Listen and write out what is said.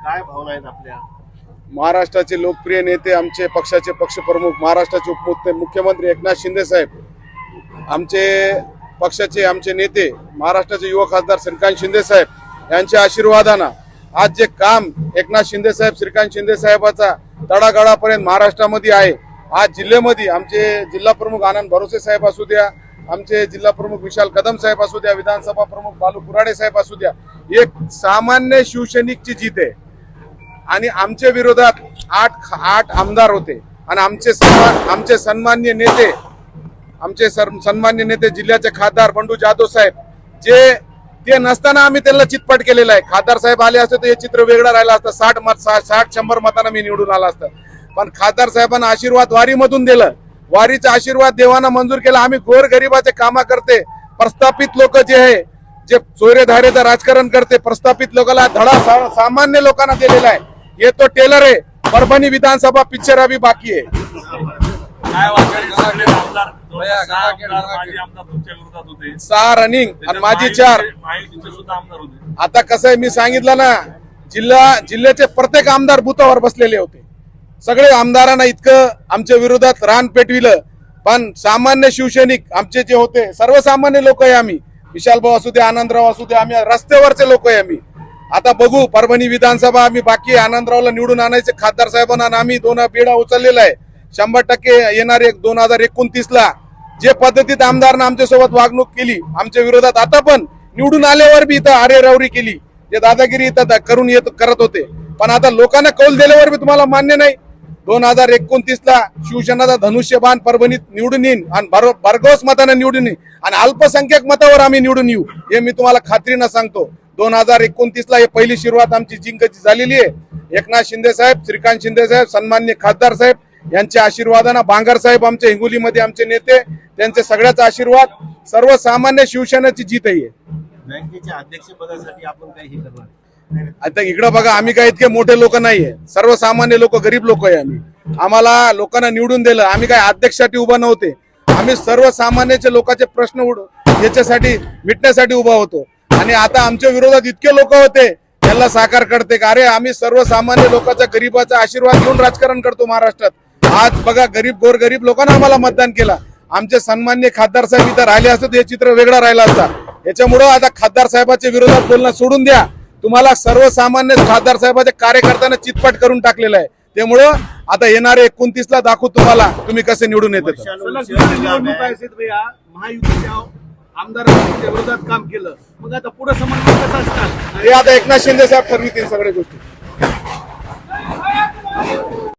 काय भावना आहेत आपल्या? महाराष्ट्राचे लोकप्रिय नेते, आमचे पक्षाचे पक्षप्रमुख, महाराष्ट्राचे मुख्यमंत्री एकनाथ शिंदे साहेब, आमचे पक्षाचे आमचे नेते महाराष्ट्राचे युवा खासदार श्रीकांत शिंदे साहेब यांच्या आशीर्वादानं आज जे काम एकनाथ शिंदे साहेब, श्रीकांत शिंदे साहेबाचा तळागाळापर्यंत महाराष्ट्रामध्ये आहे. आज जिल्ह्यामध्ये आमचे जिल्हा प्रमुख आनंद भरोसे साहेब असू द्या, आमचे जिल्हा प्रमुख विशाल कदम साहेब असू द्या, विधानसभा प्रमुख बालू कुराडे साहेब असू द्या, एक सामान्य शिवसैनिकची जीत आहे. आणि आमच्या विरोधात आठ आमदार होते आणि आमचे सन्माननीय नेते जिल्ह्याचे खासदार बंडू जाधव साहेब, जे ते नसताना आम्ही त्यांना चितपट केलेला आहे. खासदार साहेब आले असते तर हे चित्र वेगळं राहिलं असतं. 60-100 मतांना मी निवडून आला असतं. पण खासदार साहेबांना आशीर्वाद वारीमधून दिलं. वारीचा आशीर्वाद देवाना मंजूर केला. आम्ही गोरगरिबाचे कामा करते, प्रस्थापित लोक जे आहे, जे चोरे धारेचं राजकारण करते, प्रस्थापित लोकांना धडा सामान्य लोकांना दिलेला आहे. हे तो टेलर आहे. परभणी विधानसभा पिक्चर अभी बाकी आहे. सहा रनिंग आणि माझी 4. आता कसं आहे, मी सांगितलं ना, जिल्ह्याचे प्रत्येक आमदार बुथावर बसलेले होते. सगळे आमदारांना इतकं आमच्या विरोधात रान पेटविलं. पण सामान्य शिवसैनिक आमचे जे होते, सर्वसामान्य लोक आहे आम्ही. विशाल भाऊ असू दे, आनंदराव असू दे, आम्ही रस्त्यावरचे लोक आहे आम्ही. आता बघू, परभणी विधानसभा आम्ही बाकी आहे. आनंदरावला निवडून आणायचे खासदार साहेबांना आम्ही 2 बेडा उचललेला आहे. 100% येणार 2029ला जे पद्धतीत आमदारांना आमच्यासोबत वागणूक केली आमच्या विरोधात, आता पण निवडून आल्यावर बी इथं अरेरावरी केली, जे दादागिरी इथं करून करत होते. पण आता लोकांना कौल दिल्यावर बी तुम्हाला मान्य नाही. 2029ला शिवसेनेचा धनुष्यबाण परभणीत निवडून येईन आणि भरघोस मताने निवडून येईन आणि अल्पसंख्याक मतावर आम्ही निवडून येऊ, हे मी तुम्हाला खात्रीनं सांगतो. 2029ला हे पहिली सुरुवात आमची जिंकायची झालेली आहे. एकनाथ शिंदे साहेब, श्रीकांत शिंदे साहेब, सन्माननीय खासदार साहेब यांच्या आशीर्वादानं, बांगर साहेब आमचे हिंगोलीमध्ये आमचे नेते, त्यांचे सगळ्याचा आशीर्वाद, सर्वसामान्य शिवसेनेची जीत आहे. बँकेच्या अध्यक्षपदासाठी आपण काही हे करणार? आता इकडं बघा, आम्ही काय इतके मोठे लोक नाहीये, सर्वसामान्य लोक, गरीब लोक आहे आम्ही. आम्हाला लोकांना निवडून दिलं. आम्ही काय अध्यक्षासाठी उभा नव्हते. आम्ही सर्वसामान्याचे लोकांचे प्रश्न याच्यासाठी मिटण्यासाठी उभा होतो. आणि आता आमच्या विरोधात इतके लोक होते, त्यांना साकार करते का? अरे, आम्ही सर्वसामान्य लोकांचा, गरीबाचा आशीर्वाद घेऊन राजकारण करतो महाराष्ट्रात. आज बघा, गोरगरीब लोकांना आम्हाला मतदान केलं. आमचे सन्मान्य खासदार साहेब इथं राहिले असते तर हे चित्र वेगळं राहिलं असतं. याच्यामुळं आता खासदार साहेबांच्या विरोधात बोलणं सोडून द्या. तुम्हाला सर्वसामान्य खासदार साहेबांच्या कार्यकर्त्यांना चितपट करून टाकलेलं आहे. त्यामुळं आता येणारे 29ला दाखवू तुम्हाला तुम्ही कसे निवडून येते. महायुतीच्या आमदारांच्या विरोधात काम केलं, मग आता पुढे समन्वय कसा असणार हे आता एकनाथ शिंदे साहेब ठरवितील सगळ्या गोष्टी.